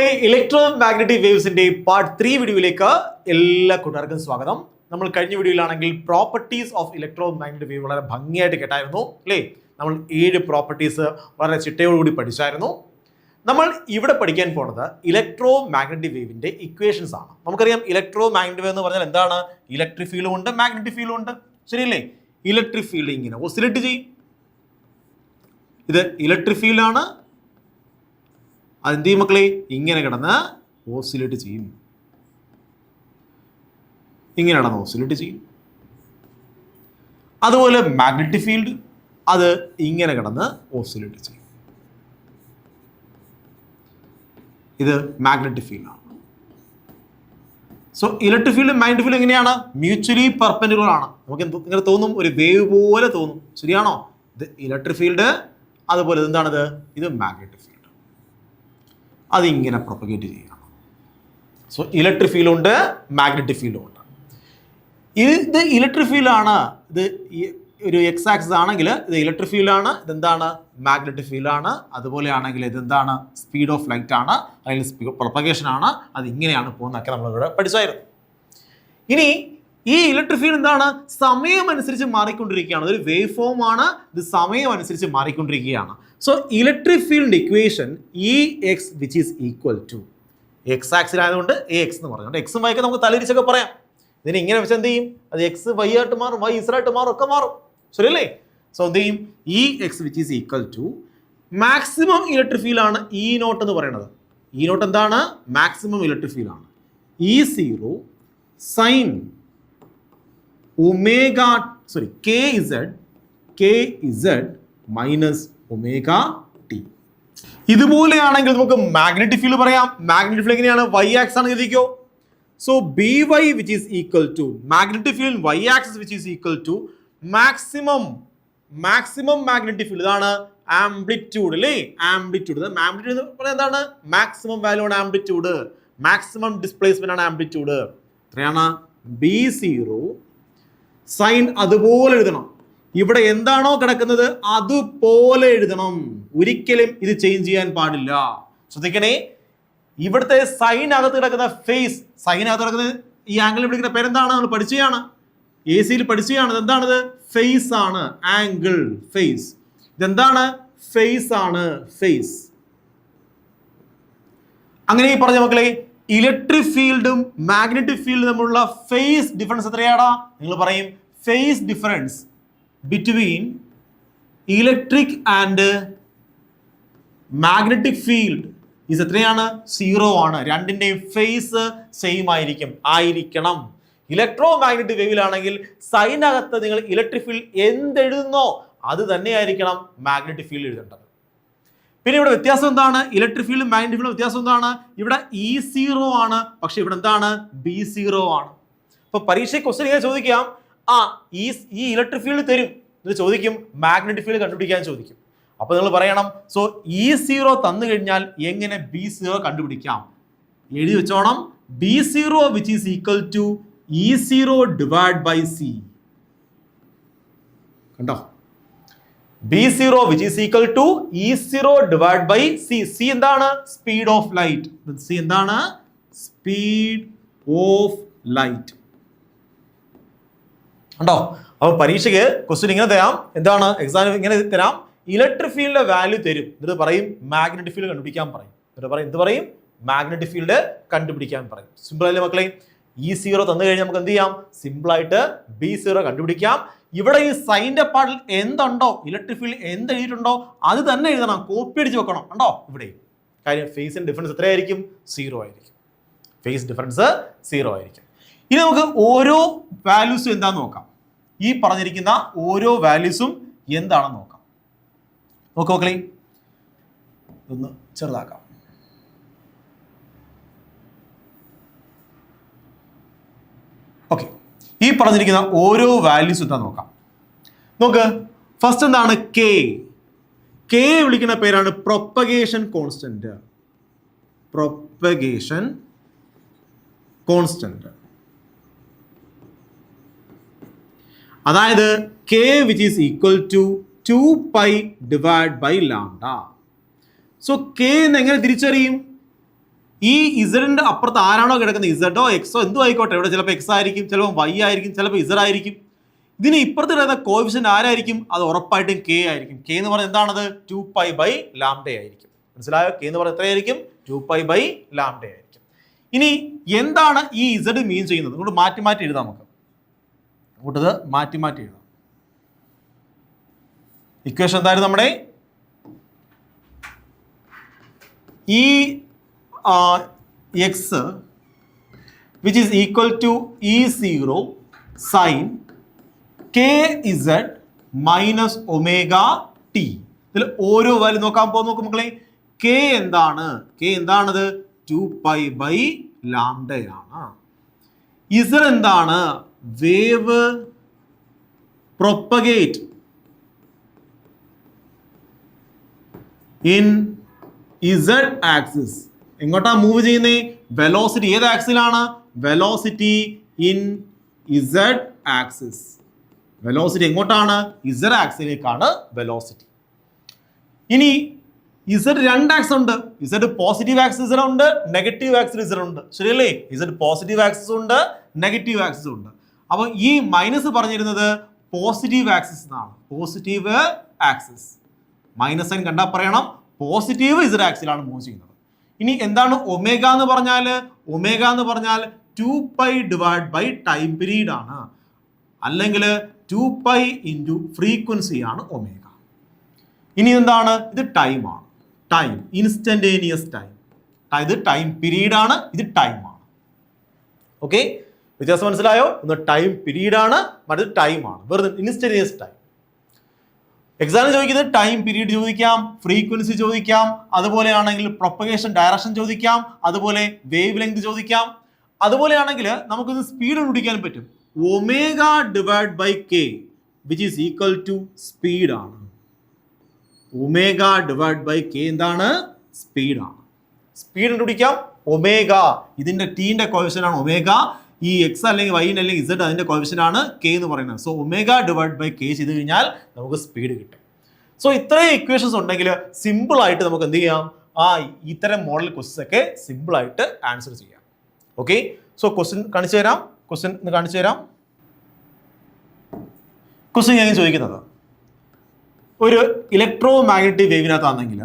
മക്കളെ, electro magnetic വേവ്സിന്റെ part 3 വീഡിയോയിലേക്ക് എല്ലാ കൂട്ടുകാർക്കും സ്വാഗതം. നമ്മൾ കഴിഞ്ഞ വീഡിയോയിലാണെങ്കിൽ properties of electromagnetic wave വളരെ ഭംഗിയായിട്ട് കേട്ടായിരുന്നു അല്ലേ. നമ്മൾ 7 പ്രോപ്പർട്ടീസ് വളരെ ചിട്ടയോടുകൂടി പഠിച്ചായിരുന്നു. നമ്മൾ ഇവിടെ പഠിക്കാൻ പോകുന്നത് ഇലക്ട്രോ മാഗ്നറ്റിക് വേവിന്റെ ഇക്വേഷൻസ് ആണ്. നമുക്കറിയാം ഇലക്ട്രോ മാഗ്നറ്റിക് വേവ് എന്ന് പറഞ്ഞാൽ എന്താണ്? ഇലക്ട്രിക് ഫീൽഡും ഉണ്ട്, മാഗ്നറ്റിക് ഫീൽഡും ഉണ്ട്, ശരിയല്ലേ? ഇലക്ട്രിക് ഫീൽഡ് ഇങ്ങനെ ഓസിലേറ്റ് ചെയ്യും. ഇത് ഇലക്ട്രിക് ഫീൽഡാണ്. അതെന്ത് ചെയ്യും മക്കളെ? ഇങ്ങനെ കിടന്ന് ഓസിലേറ്റ് ചെയ്യും. ഇങ്ങനെ കിടന്ന് ഓസിലേറ്റ് ചെയ്യും. അതുപോലെ മാഗ്നറ്റിക് ഫീൽഡ് അത് ഇങ്ങനെ കിടന്ന് ഓസിലേറ്റ് ചെയ്യും. ഇത് മാഗ്നറ്റിക് ഫീൽഡാണ്. So electric field magnetic field എങ്ങനെയാണ്? മ്യൂച്വലി പെർപെൻഡിക്കുലർ ആണ്. നമുക്ക് ഇങ്ങനെ തോന്നും, ഒരു വേവ് പോലെ തോന്നും, ശരിയാണോ? ഇത് ഇലക്ട്രിക് ഫീൽഡ്, അതുപോലെ എന്താണിത്? ഇത് മാഗ്നറ്റിക് ഫീൽഡ്. അതിങ്ങനെ പ്രൊപ്പഗേറ്റ് ചെയ്യുകയാണ്. സോ ഇലക്ട്രിക് ഫീൽഡ് ഉണ്ട്, മാഗ്നറ്റിക് ഫീൽഡും ഉണ്ട്. ഇത് ഇലക്ട്രിക് ഫീൽഡാണ്. ഇത് ഒരു എക്സ് ആക്സിസ് ആണെങ്കിൽ ഇത് ഇലക്ട്രിക് ഫീൽഡാണ്. ഇതെന്താണ്? മാഗ്നറ്റിക് ഫീൽഡാണ്. അതുപോലെ ആണെങ്കിൽ ഇതെന്താണ്? സ്പീഡ് ഓഫ് ലൈറ്റ് ആണ്, അല്ലെങ്കിൽ പ്രൊപ്പഗേഷൻ ആണ്. അത് ഇങ്ങനെയാണ് പോകുന്നതൊക്കെ നമ്മളിവിടെ പഠിച്ചായിരുന്നു. ഇനി ഈ ഇലക്ട്രിക് ഫീൽഡ് എന്താണ്? സമയം അനുസരിച്ച് മാറിക്കൊണ്ടിരിക്കുകയാണ്. അതൊരു വേവ് ഫോം ആണ്. ഇത് സമയം അനുസരിച്ച് മാറിക്കൊണ്ടിരിക്കുകയാണ്. So electric field equation E X which is equal to x axis ആയതുകൊണ്ട് എ എക്സ് എന്ന് പറഞ്ഞുകൊണ്ട് എക്സും വൈക്ക് നമുക്ക് തലരിച്ചൊക്കെ പറയാം. ഇതിന് ഇങ്ങനെ വെച്ചാൽ എന്ത് ചെയ്യും? അത് എക്സ് വൈ ആയിട്ട് മാറും, വൈ ഇസറായിട്ട് മാറും, ഒക്കെ മാറും, ശരിയല്ലേ? സോ എന്ത് ചെയ്യും? E X which is equal to maximum electric field ആണ് ഇ നോട്ട് എന്ന് പറയുന്നത്. ഇ നോട്ട് എന്താണ്? മാക്സിമം ഇലക്ട്രിക് ഫീൽഡ് ആണ്. E zero sine omega K Z minus omega T. ഇതുപോലെയാണെങ്കിൽ നമുക്ക് മാഗ്നറ്റിക് ഫീൽഡ് പറയാം. മാഗ്നറ്റിക് ഫീൽഡ് എങ്ങനെയാണ്? വൈ ആക്സ് ആണ് എഴുതിക്കോ. So B Y which is equal to magnetic field Y axis which is equal to maximum magnetic field. ഇതാണ് amplitude അല്ലേ? Amplitude എന്ന് പറഞ്ഞാൽ എന്താണ്? മാക്സിമം വാല്യൂ ആണ് ആംപ്ലിറ്റ്യൂഡ്. മാക്സിമം ഡിസ്പ്ലേസ്മെന്റ് ആണ് ആംപ്ലിറ്റ്യൂഡ്. എത്രയാണ്? ബി സീറോ സൈൻ അതുപോലെ എഴുതണം. ഇവിടെ എന്താണോ കിടക്കുന്നത് അതുപോലെ എഴുതണം. ഒരിക്കലും ഇത് ചേഞ്ച് ചെയ്യാൻ പാടില്ല. ശ്രദ്ധിക്കണേ, ഇവിടുത്തെ സൈൻ അകത്ത് കിടക്കുന്ന ഫേസ്, സൈൻ അകത്ത് കിടക്കുന്നത് ഈ ആംഗിൾ വിളിക്കുന്ന പേരെന്താണ്? നമ്മൾ പഠിച്ചതാണ്, എ സിയിൽ പഠിച്ചതാണ്. ഇതെന്താണിത്? ഫേസ് ആണ്. Angle phase. ഇതെന്താണ്? ഫേസ് ആണ്, ഫേസ്. അങ്ങനെ ഈ പറഞ്ഞ മക്കളെ, ഇലക്ട്രിക് ഫീൽഡും മാഗ്നറ്റിക് ഫീൽഡും തമ്മിലുള്ള ഫേസ് ഡിഫറൻസ് എത്രയാടാ? നിങ്ങൾ പറയും phase difference between electric and magnetic field ഇത് എത്രയാണ്? 0 ആണ്. രണ്ടിന്റെയും ഫേസ് സെയിം ആയിരിക്കണം. ഇലക്ട്രോ മാഗ്നറ്റിക് വേവിലാണെങ്കിൽ സൈനകത്ത് നിങ്ങൾ ഇലക്ട്രിക് ഫീൽഡ് എന്തെഴുതുന്നോ അത് തന്നെയായിരിക്കണം മാഗ്നറ്റിക് ഫീൽഡ് എഴുതേണ്ടത്. പിന്നെ ഇവിടെ വ്യത്യാസം എന്താണ്? ഇലക്ട്രിക് ഫീൽഡ് മാഗ്നറ്റിക് ഫീൽഡ് വ്യത്യാസം എന്താണ്? ഇവിടെ E0 ആണ്, പക്ഷെ ഇവിടെ എന്താണ്? B0 ആണ്. അപ്പൊ പരീക്ഷ ക്വസ്റ്റ്യൻ ഇങ്ങനെ ചോദിക്കാം, ഈ ഇലക്ട്രിക് ഫീൽഡ് തരും, ഇത് ചോദിക്കും മാഗ്നറ്റിക് ഫീൽഡ് കണ്ടുപിടിക്കാൻ ചോദിക്കും. അപ്പൊ നിങ്ങൾ പറയണം, സോ E0 തന്നു കഴിഞ്ഞാൽ എങ്ങനെ B0 കണ്ടുപിടിക്കാം? എഴുതി വെച്ചോണം. B0 which is equal to E0 divide by C. കണ്ടോ? B0 which is equal to E0 divided by C. C എന്താണ്? Speed of light. C എന്താണ്? Speed of light. കണ്ടോ? അപ്പൊ പരീക്ഷയ്ക്ക് ക്വസ്റ്റ്യൻ ഇങ്ങനെ തരാം. എന്താണ്? എക്സാം ഇങ്ങനെ തരാം. ഇലക്ട്രിക് ഫീൽഡിന്റെ വാല്യൂ തരും. എന്നിട്ട് പറയും മാഗ്നറ്റിക് ഫീൽഡ് കണ്ടുപിടിക്കാൻ പറയും. എന്ത് പറയും? മാഗ്നറ്റിക് ഫീൽഡ് കണ്ടുപിടിക്കാൻ പറയും. സിമ്പിൾ അല്ലേ മക്കളെ? E0 തന്നു കഴിഞ്ഞാൽ നമുക്ക് എന്ത് ചെയ്യാം? സിമ്പിൾ ആയിട്ട് B0 കണ്ടുപിടിക്കാം. ഇവിടെ ഈ സൈൻ്റെ പാർട്ടിൽ എന്തുണ്ടോ, ഇലക്ട്രിക് ഫീൽഡ് എന്ത് എഴുതിയിട്ടുണ്ടോ അത് തന്നെ എഴുതണം. കോപ്പി അടിച്ച് വെക്കണം. കണ്ടോ? ഇവിടെ കാര്യം ഫേസിന്റെ ഡിഫറൻസ് എത്രയായിരിക്കും? 0 ആയിരിക്കും. ഫേസ് ഡിഫറൻസ് 0 ആയിരിക്കും. ഇനി നമുക്ക് ഓരോ വാല്യൂസും എന്താണെന്ന് നോക്കാം. ഈ പറഞ്ഞിരിക്കുന്ന ഓരോ വാല്യൂസും എന്താണെന്ന് നോക്കാം. നോക്കോക്കളെ, ഇതൊന്ന് ചെറുതാക്കാം. ഓക്കെ, ഈ പറഞ്ഞിരിക്കുന്ന ഓരോ വാല്യൂസ് എന്താ നോക്കാം. നോക്ക്, ഫസ്റ്റ് എന്താണ്? കെ വിളിക്കുന്ന പേരാണ് പ്രൊപ്പഗേഷൻ കോൺസ്റ്റന്റ്. പ്രൊപ്പഗേഷൻ കോൺസ്റ്റന്റ് അതായത് K which is equal to 2π / λ. So K എന്ന് എങ്ങനെ തിരിച്ചറിയും? ഈ ഇസഡിന്റെ അപ്പുറത്ത് ആരാണോ കിടക്കുന്നത്, ഇസഡോ എക്സോ എന്തോ ആയിക്കോട്ടെ, ഇവിടെ ചിലപ്പോൾ എക്സ് ആയിരിക്കും, ചിലപ്പോൾ വൈ ആയിരിക്കും, ചിലപ്പോൾ ഇസഡ് ആയിരിക്കും. ഇതിന് ഇപ്പുറത്ത് കിടക്കുന്ന കോഎഫിഷ്യന്റ് ആരായിരിക്കും? അത് ഉറപ്പായിട്ടും കെ ആയിരിക്കും. കെ എന്ന് പറയുന്നത് എന്താണത്? 2π/λ ആയിരിക്കും. മനസ്സിലായോ? കെ എന്ന് പറയുന്നത് എത്രയായിരിക്കും? 2π/λ ആയിരിക്കും. ഇനി എന്താണ് ഈ ഇസഡ് മീൻ ചെയ്യുന്നത്? അങ്ങോട്ട് മാറ്റി മാറ്റി എഴുതാം. നമുക്ക് അങ്ങോട്ടത് മാറ്റി മാറ്റി എഴുതാം. ഇക്വേഷൻ എന്തായിരുന്നു നമ്മുടെ? E x which is equal to E0 sine kz minus omega t. ഇതിൽ ഓരോ വാല്യൂ നോക്കാൻ പോകും. നോക്കും മക്കളെ, കെ എന്താണ്? കെ എന്താണത്? 2π/λ ആണ്. ഇസഡ് എന്താണ്? Wave propagate in Z axis. എങ്ങോട്ടാ മൂവ് ചെയ്യുന്നേ? വെലോസിറ്റി ഏത് ആക്സിലാണ്? Velocity in Z axis. Velocity എങ്ങോട്ടാണ്? ഇസഡ് ആക്സിലേക്കാണ് വെലോസിറ്റി. ഇനി ഇസഡ് രണ്ട് ആക്സ് ഉണ്ട്. ഇസഡ് പോസിറ്റീവ് ആക്സിസ് ഇസഡ് ഉണ്ട്, നെഗറ്റീവ് ആക്സിസ് ഇസഡ് ഉണ്ട്. ശരിയല്ലേ? ഇസഡ് പോസിറ്റീവ് ആക്സിസ് ഉണ്ട്, നെഗറ്റീവ് ആക്സിസ് ഉണ്ട്. അപ്പൊ ഈ മൈനസ് പറഞ്ഞിരുന്നത് പോസിറ്റീവ് ആക്സിസ് എന്നാണ്. പോസിറ്റീവ് ആക്സിസ് മൈനസ് സൈൻ കണ്ടാൽ പറയണം പോസിറ്റീവ് ഇസഡ് ആക്സിലാണ് മൂവ് ചെയ്യുന്നത്. ഇനി എന്താണ് ഒമേഗ എന്ന് പറഞ്ഞാൽ? ഒമേഗ എന്ന് പറഞ്ഞാൽ 2π/ ടൈം പീരീഡ് ആണ്, അല്ലെങ്കിൽ 2π ഇൻറ്റു ഫ്രീക്വൻസി ആണ് ഒമേഗ. ഇനി എന്താണ്? ഇത് ടൈം ആണ്. Time, instantaneous time. ഇത് ടൈം പീരീഡ് ആണ്, ഇത് ടൈം ആണ്. ഓക്കെ, വ്യത്യാസം മനസ്സിലായോ? ഒന്ന് ടൈം പീരീഡ് ആണ്, മറ്റത് ടൈം ആണ്. വെറുതെ ഇൻസ്റ്റന്റേനിയസ് ടൈം. എക്സാമിന് ചോദിക്കുന്നത് ടൈം പീരീഡ് ചോദിക്കാം, ഫ്രീക്വൻസി ചോദിക്കാം, അതുപോലെയാണെങ്കിൽ പ്രൊപ്പഗേഷൻ ഡയറക്ഷൻ ചോദിക്കാം, അതുപോലെ വേവ് ലെങ്ത് ചോദിക്കാം. അതുപോലെയാണെങ്കിൽ നമുക്കിത് സ്പീഡ് കണ്ടുപിടിക്കാൻ പറ്റും. Omega divide by k which is equal to speed ആണ്. ഒമേഗ ഡിവൈഡ് ബൈ കെ എന്താണ്? സ്പീഡ് ആണ്. സ്പീഡ് കണ്ടുപിടിക്കാം. ഒമേഗ ഇതിന്റെ ടീന്റെ കോഎഫിഷ്യന്റ് ആണ് ഒമേഗ. ഈ എക്സ് അല്ലെങ്കിൽ വൈ അല്ലെങ്കിൽ ഇസഡ് അതിന്റെ കോഎഫിഷ്യന്റ് ആണ് കെ എന്ന് പറയുന്നത്. So omega divide by k ചെയ്ത് കഴിഞ്ഞാൽ നമുക്ക് സ്പീഡ് കിട്ടും. സോ ഇത്രയും ഇക്വേഷൻസ് ഉണ്ടെങ്കിൽ സിമ്പിൾ ആയിട്ട് നമുക്ക് എന്ത് ചെയ്യാം? ഇത്തരം മോഡൽ ക്വസ്റ്റ്യൻസ് ഒക്കെ സിമ്പിൾ ആയിട്ട് ആൻസർ ചെയ്യാം. ഓക്കെ, സോ ക്വസ്റ്റ്യൻ കാണിച്ചു തരാം. ക്വസ്റ്റ്യൻ കാണിച്ചു തരാം. ക്വസ്റ്റ്യൻ ഞാൻ ചോദിക്കുന്നത്, ഒരു ഇലക്ട്രോ മാഗ്നറ്റിക് വേവിനകത്താണെങ്കിൽ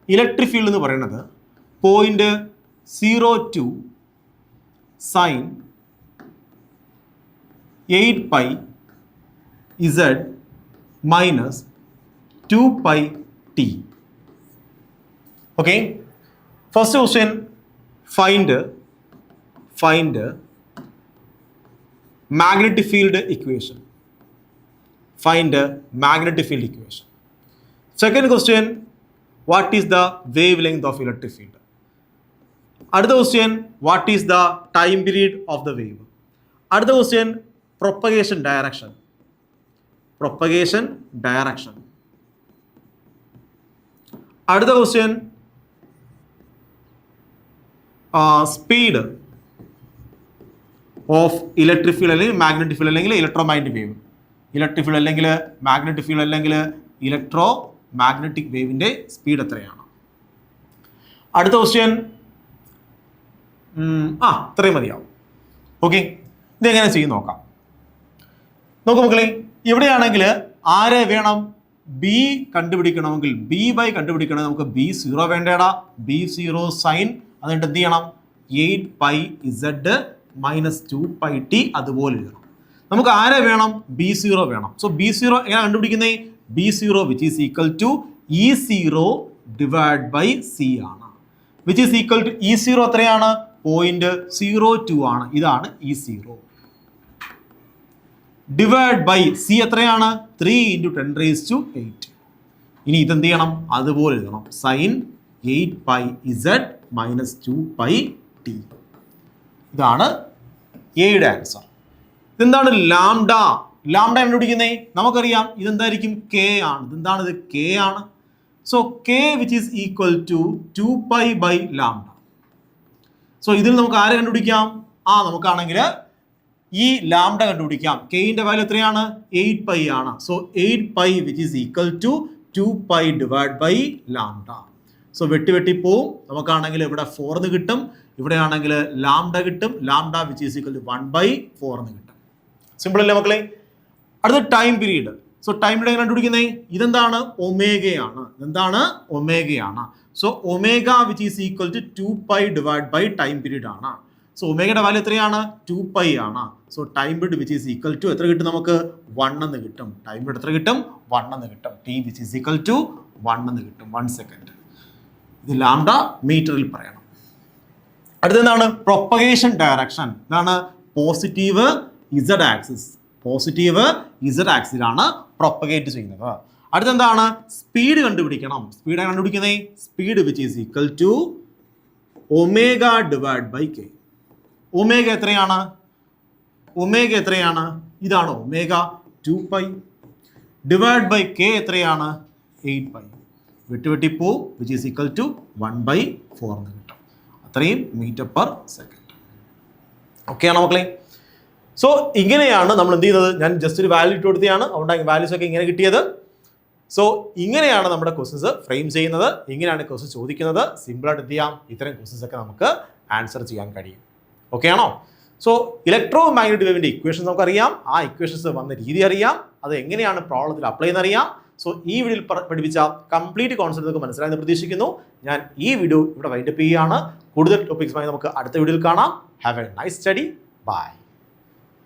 ഇലക്ട്രിക് ഫീൽഡ് എന്ന് പറയുന്നത് 0.02 sine 8π z minus 2π t. Okay, first question, find magnetic field equation. Find magnetic field equation. Second question, what is the wavelength of electric field? Another question, what is the time period of the wave? Another question, propagation direction. Another question, speed of electric field അല്ലെങ്കിൽ magnetic field അല്ലെങ്കിൽ electro magnetic wave. Electric field അല്ലെങ്കിൽ magnetic field അല്ലെങ്കിൽ electro magnetic വേവിൻ്റെ speed എത്രയാണ്? അടുത്ത question, ഇത്രയും മതിയാവും. Okay, ഇതെങ്ങനെ ചെയ്യും നോക്കാം. നോക്കൂ മക്കളെ, ഇവിടെയാണെങ്കിൽ ആരെ വേണം? ബി കണ്ടുപിടിക്കണമെങ്കിൽ B/, കണ്ടുപിടിക്കണമെങ്കിൽ നമുക്ക് B0 വേണ്ടേടാ. B0 സൈൻ, അതുകൊണ്ട് എന്ത് ചെയ്യണം? 8π z മൈനസ് 2π t അതുപോലെ എഴുതണം. നമുക്ക് ആരെ വേണം? B0 വേണം. സോ B0 എങ്ങനെ കണ്ടുപിടിക്കുന്നത്? B0 which is equal to E0 divide by C ആണ്. Which is equal to E0 എത്രയാണ്? 0.02 ആണ്. ഇതാണ് E0 ഡിവൈഡ് ബൈ സി എത്രയാണ്? 3 × 10⁸. ഇനി ഇതെന്ത് ചെയ്യണം? അതുപോലെ എഴുതണം. Sine 8π z minus 2π t. ഇതാണ് എയുടെ ആൻസർ. ഇതെന്താണ്? ലാംഡ. ലാംഡ കണ്ടുപിടിക്കുന്നേ നമുക്കറിയാം ഇതെന്തായിരിക്കും? കെ ആണ്. ഇതെന്താണിത്? കെ ആണ്. So K which is equal to 2π/λ. So ഇതിൽ നമുക്ക് ആരെ കണ്ടുപിടിക്കാം? നമുക്കാണെങ്കിൽ ഈ ലാംഡ കണ്ടുപിടിക്കാം. കെയിൻ്റെ വാല്യൂ എത്രയാണ്? 8π ആണ്. So 8π which is equal to 2π divide by lambda. So വെട്ടി പോവും. നമുക്കാണെങ്കിൽ ഇവിടെ 4 എന്ന് കിട്ടും, ഇവിടെയാണെങ്കിൽ ലാംഡ കിട്ടും, lambda which is equal to 1/4 എന്ന് കിട്ടും. സിമ്പിൾ അല്ലേ മക്കളെ? അടുത്ത time period. So time period എങ്ങനെ കണ്ടുപിടിക്കുന്നത്? ഇതെന്താണ്? ഒമേഗയാണ്. എന്താണ്? ഒമേഗയാണ്. So omega which is equal to 2π divide by time period ആണ്. സോ ഒമേഗയുടെ വാല്യൂ എത്രയാണ്? 2π ആണ്. So time period which is equal to എത്ര കിട്ടും നമുക്ക്? 1 എന്ന് കിട്ടും. ടൈം പീരീഡ് എത്ര കിട്ടും? 1 എന്ന് കിട്ടും. T which is equal to 1 എന്ന് കിട്ടും. 1 സെക്കൻഡ്. ഇത് ലാംഡ മീറ്ററിൽ പറയണം. അടുത്തെന്താണ്? Propagation direction. ഇതാണ് positive Z axis. Positive Z ആക്സിലാണ് പ്രൊപ്പഗേറ്റ് ചെയ്യുന്നത്. അടുത്തെന്താണ്? സ്പീഡ് കണ്ടുപിടിക്കണം. സ്പീഡ് കണ്ടുപിടിക്കുന്നത് speed which is equal to omega divide by K. Omega എത്രയാണ്? ഒമേഗ എത്രയാണ്? ഇതാണ് ഒമേഗ 2π ഡിവൈഡ് ബൈ കെ എത്രയാണ്? 8π. വെട്ടി പോവും വിച്ച് ഈസ് ഈക്വൽ ടു 1/4 എന്ന് കിട്ടും. അത്രയും മീറ്റർ പെർ സെക്കൻഡ്. ഓക്കെ ആണോ മക്കളെ? സോ ഇങ്ങനെയാണ് നമ്മൾ എന്ത് ചെയ്യുന്നത്? ഞാൻ ജസ്റ്റ് ഒരു വാല്യൂ ഇട്ട് കൊടുത്തതാണ്, അതുകൊണ്ടാണ് വാല്യൂസ് ഒക്കെ ഇങ്ങനെ കിട്ടിയത്. സോ ഇങ്ങനെയാണ് നമ്മുടെ ക്വസ്റ്റ്യൻസ് ഫ്രെയിം ചെയ്യുന്നത്, ഇങ്ങനെയാണ് ക്വസ്റ്റ്യൻ ചോദിക്കുന്നത്. സിമ്പിളായിട്ട് എന്ത് ചെയ്യാം? ഇത്തരം ക്വസ്റ്റ്യൻസ് ഒക്കെ നമുക്ക് ആൻസർ ചെയ്യാൻ കഴിയും. ഓക്കെ ആണോ? സോ ഇലക്ട്രോ മാഗ്നറ്റിക് വേവിൻ്റെ ഇക്വേഷൻസ് നമുക്കറിയാം, ആ ഇക്വേഷൻസ് വന്ന രീതി അറിയാം, അത് എങ്ങനെയാണ് പ്രോബ്ലത്തിൽ അപ്ലൈ ചെയ്യുന്നറിയാം. സോ ഈ വീഡിയോയിൽ പഠിപ്പിച്ച കംപ്ലീറ്റ് കോൺസെപ്റ്റ് നിങ്ങൾക്ക് മനസ്സിലായെന്ന് പ്രതീക്ഷിക്കുന്നു. ഞാൻ ഈ വീഡിയോ ഇവിടെ വൈൻഡപ്പ് ചെയ്യുകയാണ്. കൂടുതൽ ടോപ്പിക്സുമായി നമുക്ക് അടുത്ത വീഡിയോയിൽ കാണാം. Have a nice study. By.